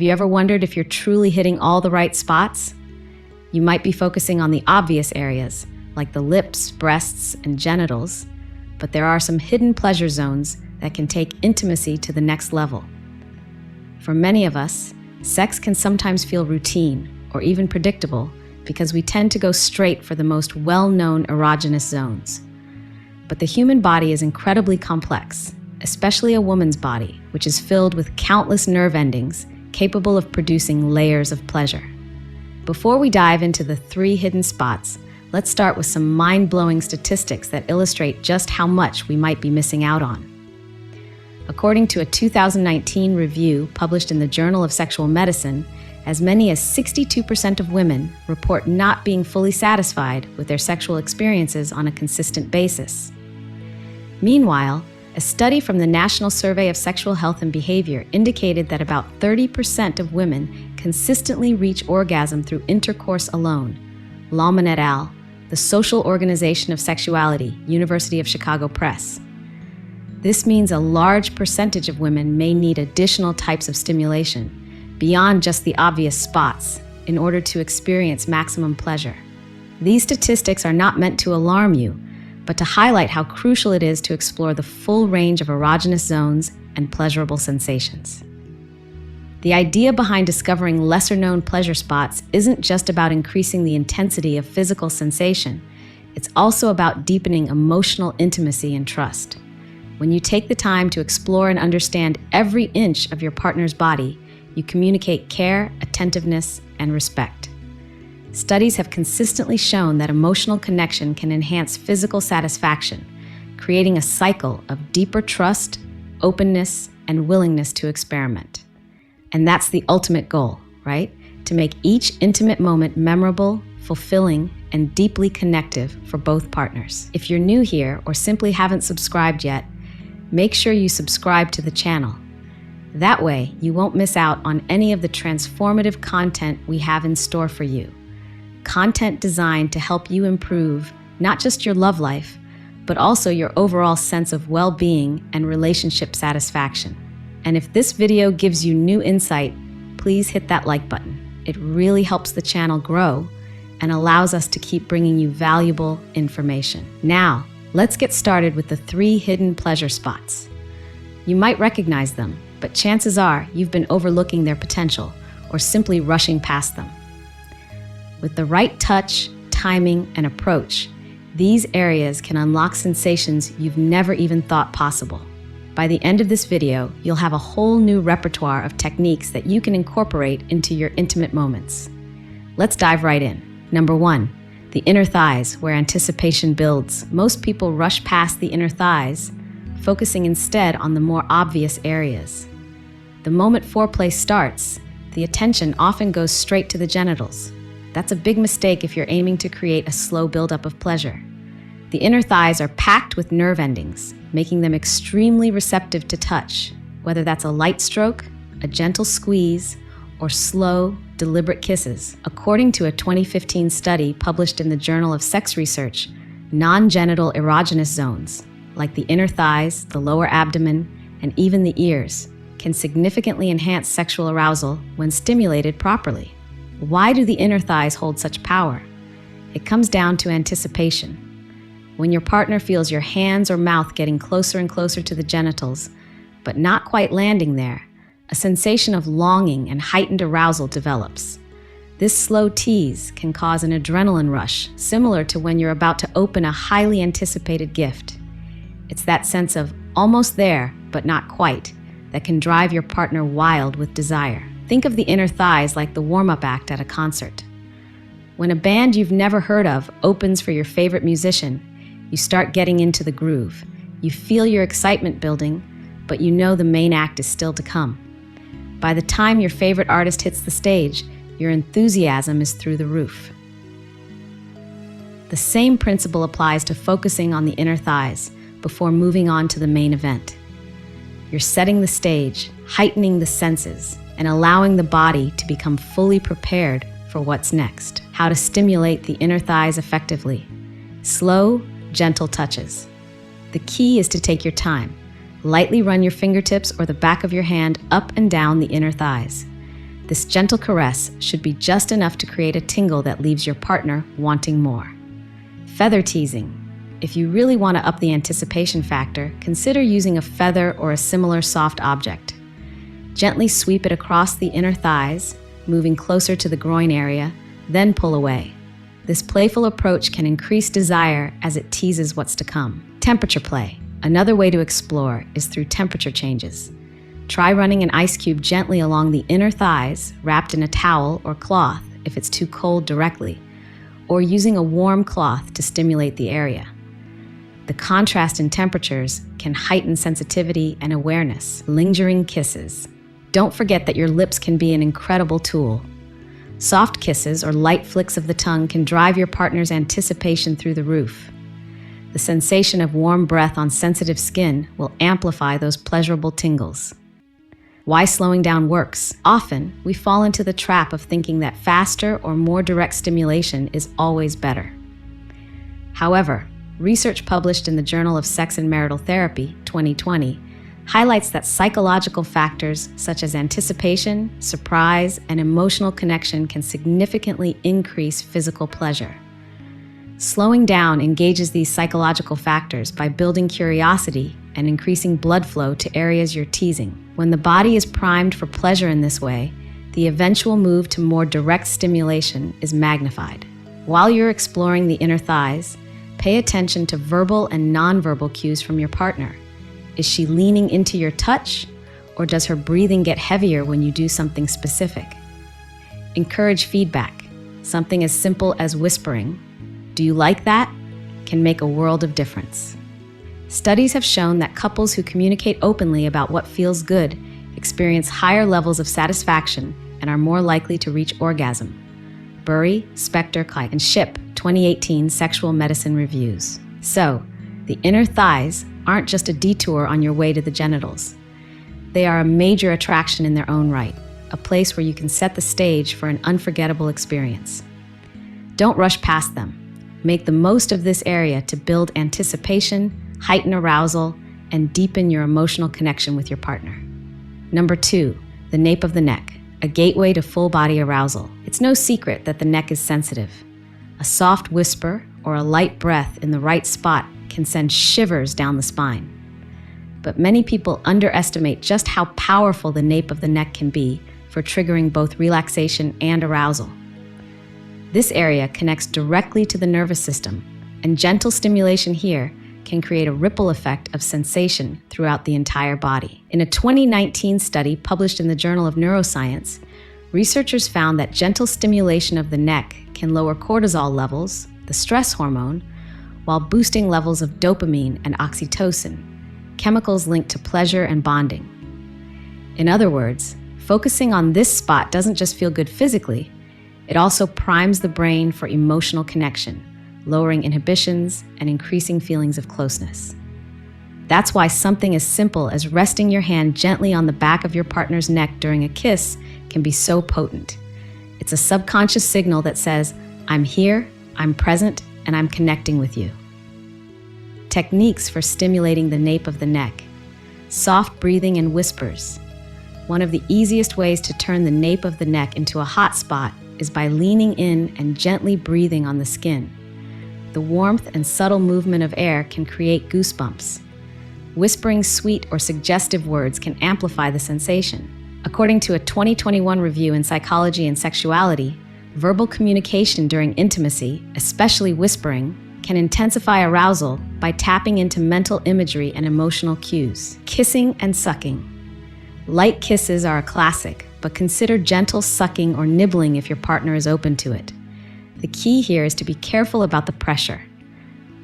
Have you ever wondered if you're truly hitting all the right spots? You might be focusing on the obvious areas, like the lips, breasts, and genitals, but there are some hidden pleasure zones that can take intimacy to the next level. For many of us, sex can sometimes feel routine or even predictable because we tend to go straight for the most well-known erogenous zones. But the human body is incredibly complex, especially a woman's body, which is filled with countless nerve endings capable of producing layers of pleasure. Before we dive into the 3 hidden spots, let's start with some mind-blowing statistics that illustrate just how much we might be missing out on. According to a 2019 review published in the Journal of Sexual Medicine, as many as 62% of women report not being fully satisfied with their sexual experiences on a consistent basis. Meanwhile, a study from the National Survey of Sexual Health and Behavior indicated that about 30% of women consistently reach orgasm through intercourse alone. Lawman et al., The Social Organization of Sexuality, University of Chicago Press. This means a large percentage of women may need additional types of stimulation, beyond just the obvious spots, in order to experience maximum pleasure. These statistics are not meant to alarm you, but to highlight how crucial it is to explore the full range of erogenous zones and pleasurable sensations. The idea behind discovering lesser-known pleasure spots isn't just about increasing the intensity of physical sensation. It's also about deepening emotional intimacy and trust. When you take the time to explore and understand every inch of your partner's body, you communicate care, attentiveness, and respect. Studies have consistently shown that emotional connection can enhance physical satisfaction, creating a cycle of deeper trust, openness, and willingness to experiment. And that's the ultimate goal, right? To make each intimate moment memorable, fulfilling, and deeply connective for both partners. If you're new here or simply haven't subscribed yet, make sure you subscribe to the channel. That way, you won't miss out on any of the transformative content we have in store for you. Content designed to help you improve not just your love life, but also your overall sense of well-being and relationship satisfaction. And if this video gives you new insight, please hit that like button. It really helps the channel grow and allows us to keep bringing you valuable information. Now, let's get started with the 3 hidden pleasure spots. You might recognize them, but chances are you've been overlooking their potential or simply rushing past them. With the right touch, timing, and approach, these areas can unlock sensations you've never even thought possible. By the end of this video, you'll have a whole new repertoire of techniques that you can incorporate into your intimate moments. Let's dive right in. Number 1, the inner thighs, where anticipation builds. Most people rush past the inner thighs, focusing instead on the more obvious areas. The moment foreplay starts, the attention often goes straight to the genitals. That's a big mistake if you're aiming to create a slow buildup of pleasure. The inner thighs are packed with nerve endings, making them extremely receptive to touch, whether that's a light stroke, a gentle squeeze, or slow, deliberate kisses. According to a 2015 study published in the Journal of Sex Research, non-genital erogenous zones, like the inner thighs, the lower abdomen, and even the ears, can significantly enhance sexual arousal when stimulated properly. Why do the inner thighs hold such power? It comes down to anticipation. When your partner feels your hands or mouth getting closer and closer to the genitals, but not quite landing there, a sensation of longing and heightened arousal develops. This slow tease can cause an adrenaline rush, similar to when you're about to open a highly anticipated gift. It's that sense of almost there, but not quite, that can drive your partner wild with desire. Think of the inner thighs like the warm-up act at a concert. When a band you've never heard of opens for your favorite musician, you start getting into the groove. You feel your excitement building, but you know the main act is still to come. By the time your favorite artist hits the stage, your enthusiasm is through the roof. The same principle applies to focusing on the inner thighs before moving on to the main event. You're setting the stage, heightening the senses, and allowing the body to become fully prepared for what's next. How to stimulate the inner thighs effectively. Slow, gentle touches. The key is to take your time. Lightly run your fingertips or the back of your hand up and down the inner thighs. This gentle caress should be just enough to create a tingle that leaves your partner wanting more. Feather teasing. If you really want to up the anticipation factor, consider using a feather or a similar soft object. Gently sweep it across the inner thighs, moving closer to the groin area, then pull away. This playful approach can increase desire as it teases what's to come. Temperature play. Another way to explore is through temperature changes. Try running an ice cube gently along the inner thighs, wrapped in a towel or cloth if it's too cold directly, or using a warm cloth to stimulate the area. The contrast in temperatures can heighten sensitivity and awareness. Lingering kisses. Don't forget that your lips can be an incredible tool. Soft kisses or light flicks of the tongue can drive your partner's anticipation through the roof. The sensation of warm breath on sensitive skin will amplify those pleasurable tingles. Why slowing down works. Often, we fall into the trap of thinking that faster or more direct stimulation is always better. However, research published in the Journal of Sex and Marital Therapy, 2020, highlights that psychological factors such as anticipation, surprise, and emotional connection can significantly increase physical pleasure. Slowing down engages these psychological factors by building curiosity and increasing blood flow to areas you're teasing. When the body is primed for pleasure in this way, the eventual move to more direct stimulation is magnified. While you're exploring the inner thighs, pay attention to verbal and nonverbal cues from your partner. Is she leaning into your touch, or does her breathing get heavier when you do something specific? Encourage feedback. Something as simple as whispering, "Do you like that?" can make a world of difference. Studies have shown that couples who communicate openly about what feels good experience higher levels of satisfaction and are more likely to reach orgasm. Burry, Spector, and Ship, 2018 Sexual Medicine Reviews. So, the inner thighs aren't just a detour on your way to the genitals. They are a major attraction in their own right, a place where you can set the stage for an unforgettable experience. Don't rush past them. Make the most of this area to build anticipation, heighten arousal, and deepen your emotional connection with your partner. Number 2, the nape of the neck, a gateway to full-body arousal. It's no secret that the neck is sensitive. A soft whisper or a light breath in the right spot can send shivers down the spine. But many people underestimate just how powerful the nape of the neck can be for triggering both relaxation and arousal. This area connects directly to the nervous system, and gentle stimulation here can create a ripple effect of sensation throughout the entire body. In a 2019 study published in the Journal of Neuroscience, researchers found that gentle stimulation of the neck can lower cortisol levels, the stress hormone, while boosting levels of dopamine and oxytocin, chemicals linked to pleasure and bonding. In other words, focusing on this spot doesn't just feel good physically, it also primes the brain for emotional connection, lowering inhibitions and increasing feelings of closeness. That's why something as simple as resting your hand gently on the back of your partner's neck during a kiss can be so potent. It's a subconscious signal that says, "I'm here, I'm present, and I'm connecting with you." Techniques for stimulating the nape of the neck. Soft breathing and whispers. One of the easiest ways to turn the nape of the neck into a hot spot is by leaning in and gently breathing on the skin. The warmth and subtle movement of air can create goosebumps. Whispering sweet or suggestive words can amplify the sensation. According to a 2021 review in Psychology and Sexuality, verbal communication during intimacy, especially whispering, can intensify arousal by tapping into mental imagery and emotional cues. Kissing and sucking. Light kisses are a classic, but consider gentle sucking or nibbling if your partner is open to it. The key here is to be careful about the pressure.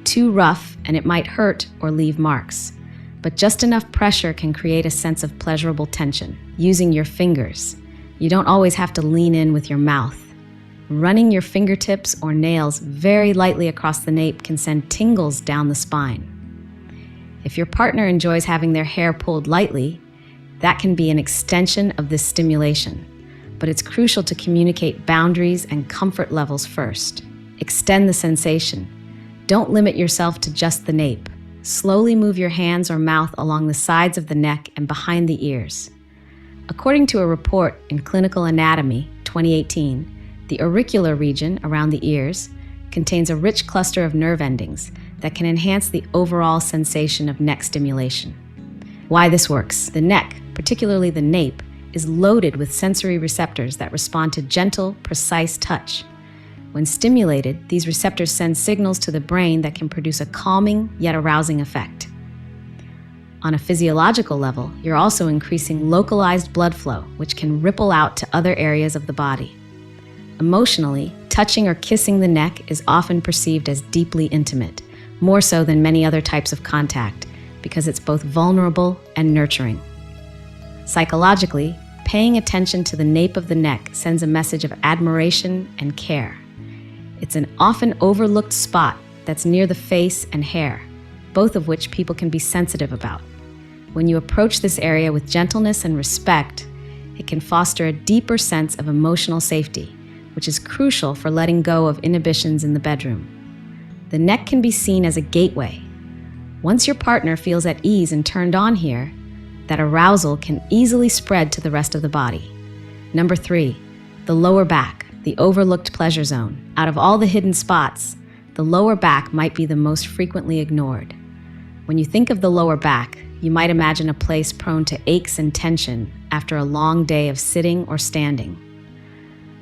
Too rough, and it might hurt or leave marks. But just enough pressure can create a sense of pleasurable tension. Using your fingers. You don't always have to lean in with your mouth. Running your fingertips or nails very lightly across the nape can send tingles down the spine. If your partner enjoys having their hair pulled lightly, that can be an extension of this stimulation, but it's crucial to communicate boundaries and comfort levels first. Extend the sensation. Don't limit yourself to just the nape. Slowly move your hands or mouth along the sides of the neck and behind the ears. According to a report in Clinical Anatomy 2018, the auricular region around the ears contains a rich cluster of nerve endings that can enhance the overall sensation of neck stimulation. Why this works? The neck, particularly the nape, is loaded with sensory receptors that respond to gentle, precise touch. When stimulated, these receptors send signals to the brain that can produce a calming yet arousing effect. On a physiological level, you're also increasing localized blood flow, which can ripple out to other areas of the body. Emotionally, touching or kissing the neck is often perceived as deeply intimate, more so than many other types of contact, because it's both vulnerable and nurturing. Psychologically, paying attention to the nape of the neck sends a message of admiration and care. It's an often overlooked spot that's near the face and hair, both of which people can be sensitive about. When you approach this area with gentleness and respect, it can foster a deeper sense of emotional safety, which is crucial for letting go of inhibitions in the bedroom. The neck can be seen as a gateway. Once your partner feels at ease and turned on here, that arousal can easily spread to the rest of the body. Number 3, the lower back, the overlooked pleasure zone. Out of all the hidden spots, the lower back might be the most frequently ignored. When you think of the lower back, you might imagine a place prone to aches and tension after a long day of sitting or standing.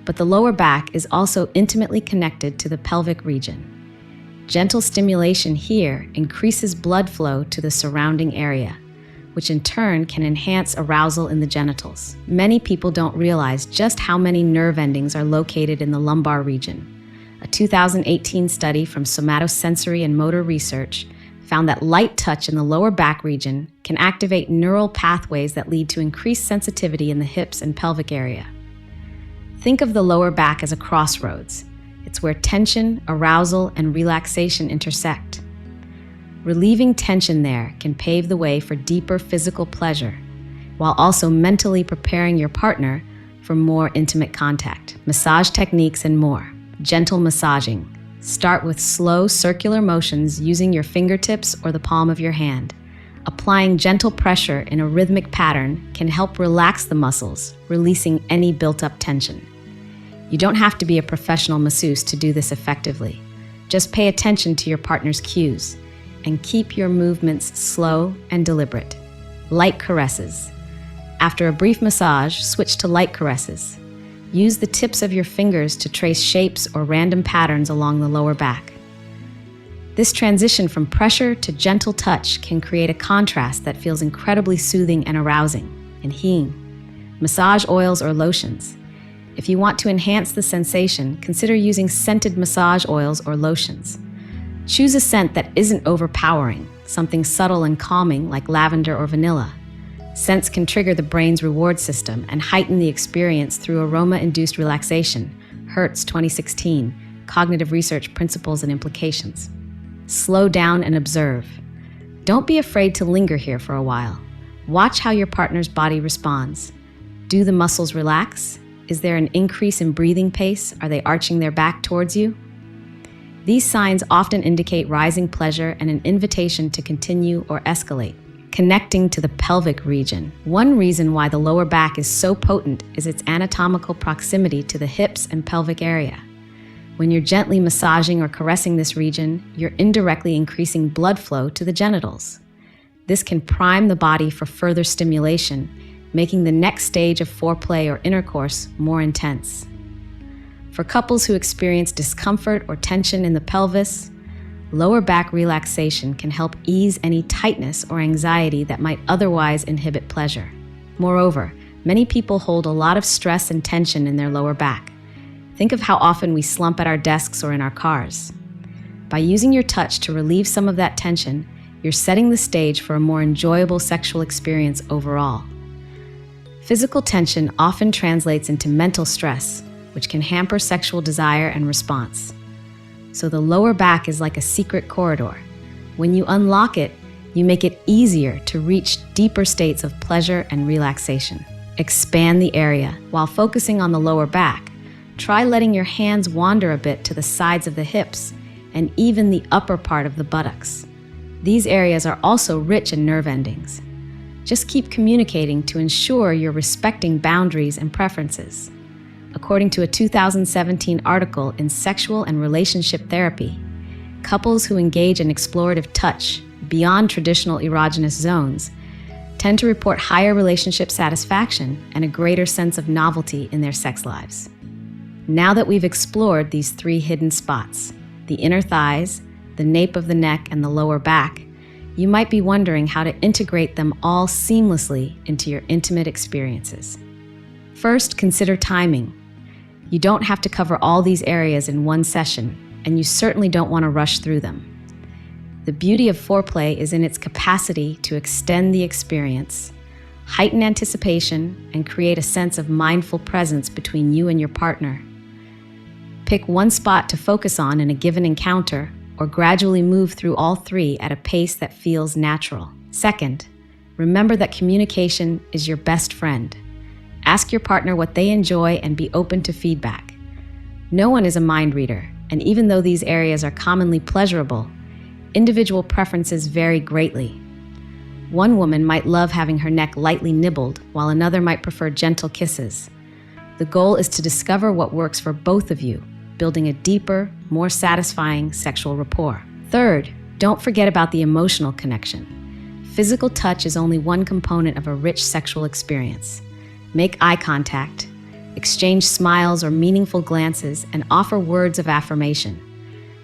But the lower back is also intimately connected to the pelvic region. Gentle stimulation here increases blood flow to the surrounding area, which in turn can enhance arousal in the genitals. Many people don't realize just how many nerve endings are located in the lumbar region. A 2018 study from Somatosensory and Motor Research found that light touch in the lower back region can activate neural pathways that lead to increased sensitivity in the hips and pelvic area. Think of the lower back as a crossroads. It's where tension, arousal, and relaxation intersect. Relieving tension there can pave the way for deeper physical pleasure, while also mentally preparing your partner for more intimate contact. Massage techniques and more. Gentle massaging. Start with slow circular motions using your fingertips or the palm of your hand. Applying gentle pressure in a rhythmic pattern can help relax the muscles, releasing any built-up tension. You don't have to be a professional masseuse to do this effectively. Just pay attention to your partner's cues and keep your movements slow and deliberate. Light caresses. After a brief massage, switch to light caresses. Use the tips of your fingers to trace shapes or random patterns along the lower back. This transition from pressure to gentle touch can create a contrast that feels incredibly soothing and arousing. And massage oils or lotions. If you want to enhance the sensation, consider using scented massage oils or lotions. Choose a scent that isn't overpowering, something subtle and calming like lavender or vanilla. Scents can trigger the brain's reward system and heighten the experience through aroma-induced relaxation. Hertz 2016, Cognitive Research Principles and Implications. Slow down and observe. Don't be afraid to linger here for a while. Watch how your partner's body responds. Do the muscles relax? Is there an increase in breathing pace? Are they arching their back towards you? These signs often indicate rising pleasure and an invitation to continue or escalate. Connecting to the pelvic region. One reason why the lower back is so potent is its anatomical proximity to the hips and pelvic area. When you're gently massaging or caressing this region, you're indirectly increasing blood flow to the genitals. This can prime the body for further stimulation, making the next stage of foreplay or intercourse more intense. For couples who experience discomfort or tension in the pelvis, lower back relaxation can help ease any tightness or anxiety that might otherwise inhibit pleasure. Moreover, many people hold a lot of stress and tension in their lower back. Think of how often we slump at our desks or in our cars. By using your touch to relieve some of that tension, you're setting the stage for a more enjoyable sexual experience overall. Physical tension often translates into mental stress, which can hamper sexual desire and response. So the lower back is like a secret corridor. When you unlock it, you make it easier to reach deeper states of pleasure and relaxation. Expand the area. While focusing on the lower back, try letting your hands wander a bit to the sides of the hips and even the upper part of the buttocks. These areas are also rich in nerve endings. Just keep communicating to ensure you're respecting boundaries and preferences. According to a 2017 article in Sexual and Relationship Therapy, couples who engage in explorative touch beyond traditional erogenous zones tend to report higher relationship satisfaction and a greater sense of novelty in their sex lives. Now that we've explored these 3 hidden spots, the inner thighs, the nape of the neck, and the lower back, you might be wondering how to integrate them all seamlessly into your intimate experiences. First, consider timing. You don't have to cover all these areas in one session, and you certainly don't want to rush through them. The beauty of foreplay is in its capacity to extend the experience, heighten anticipation, and create a sense of mindful presence between you and your partner. Pick one spot to focus on in a given encounter, or gradually move through all 3 at a pace that feels natural. Second, remember that communication is your best friend. Ask your partner what they enjoy and be open to feedback. No one is a mind reader, and even though these areas are commonly pleasurable, individual preferences vary greatly. One woman might love having her neck lightly nibbled, while another might prefer gentle kisses. The goal is to discover what works for both of you, building a deeper, more satisfying sexual rapport. Third, don't forget about the emotional connection. Physical touch is only one component of a rich sexual experience. Make eye contact, exchange smiles or meaningful glances, and offer words of affirmation.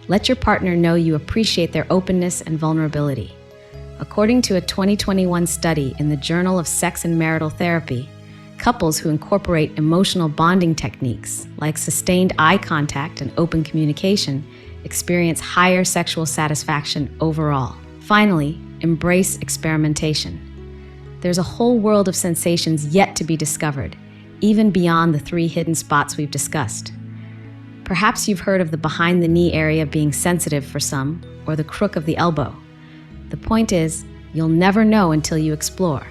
Let your partner know you appreciate their openness and vulnerability. According to a 2021 study in the Journal of Sex and Marital Therapy, couples who incorporate emotional bonding techniques like sustained eye contact and open communication experience higher sexual satisfaction overall. Finally, embrace experimentation. There's a whole world of sensations yet to be discovered, even beyond the 3 hidden spots we've discussed. Perhaps you've heard of the behind the knee area being sensitive for some, or the crook of the elbow. The point is, you'll never know until you explore.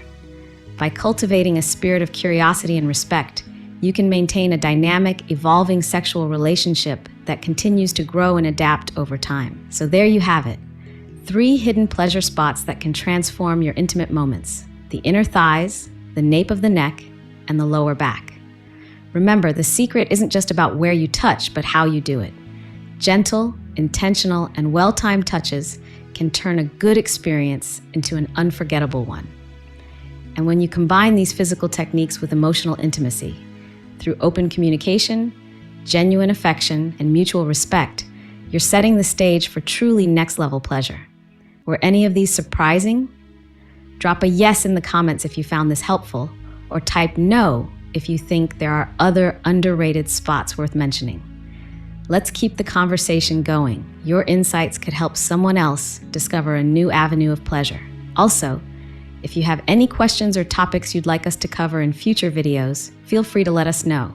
By cultivating a spirit of curiosity and respect, you can maintain a dynamic, evolving sexual relationship that continues to grow and adapt over time. So there you have it, 3 hidden pleasure spots that can transform your intimate moments: the inner thighs, the nape of the neck, and the lower back. Remember, the secret isn't just about where you touch, but how you do it. Gentle, intentional, and well-timed touches can turn a good experience into an unforgettable one. And when you combine these physical techniques with emotional intimacy, through open communication, genuine affection, and mutual respect, you're setting the stage for truly next-level pleasure. Were any of these surprising? Drop a yes in the comments if you found this helpful, or type no if you think there are other underrated spots worth mentioning. Let's keep the conversation going. Your insights could help someone else discover a new avenue of pleasure. Also, if you have any questions or topics you'd like us to cover in future videos, feel free to let us know.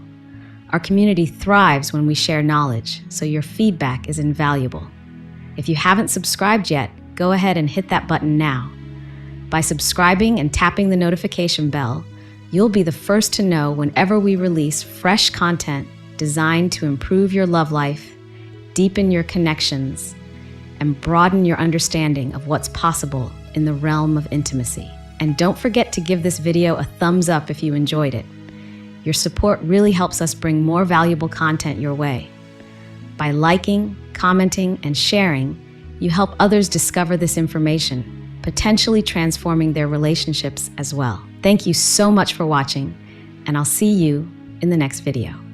Our community thrives when we share knowledge, so your feedback is invaluable. If you haven't subscribed yet, go ahead and hit that button now. By subscribing and tapping the notification bell, you'll be the first to know whenever we release fresh content designed to improve your love life, deepen your connections, and broaden your understanding of what's possible in the realm of intimacy. And don't forget to give this video a thumbs up if you enjoyed it. Your support really helps us bring more valuable content your way. By liking, commenting, and sharing, you help others discover this information, potentially transforming their relationships as well. Thank you so much for watching, and I'll see you in the next video.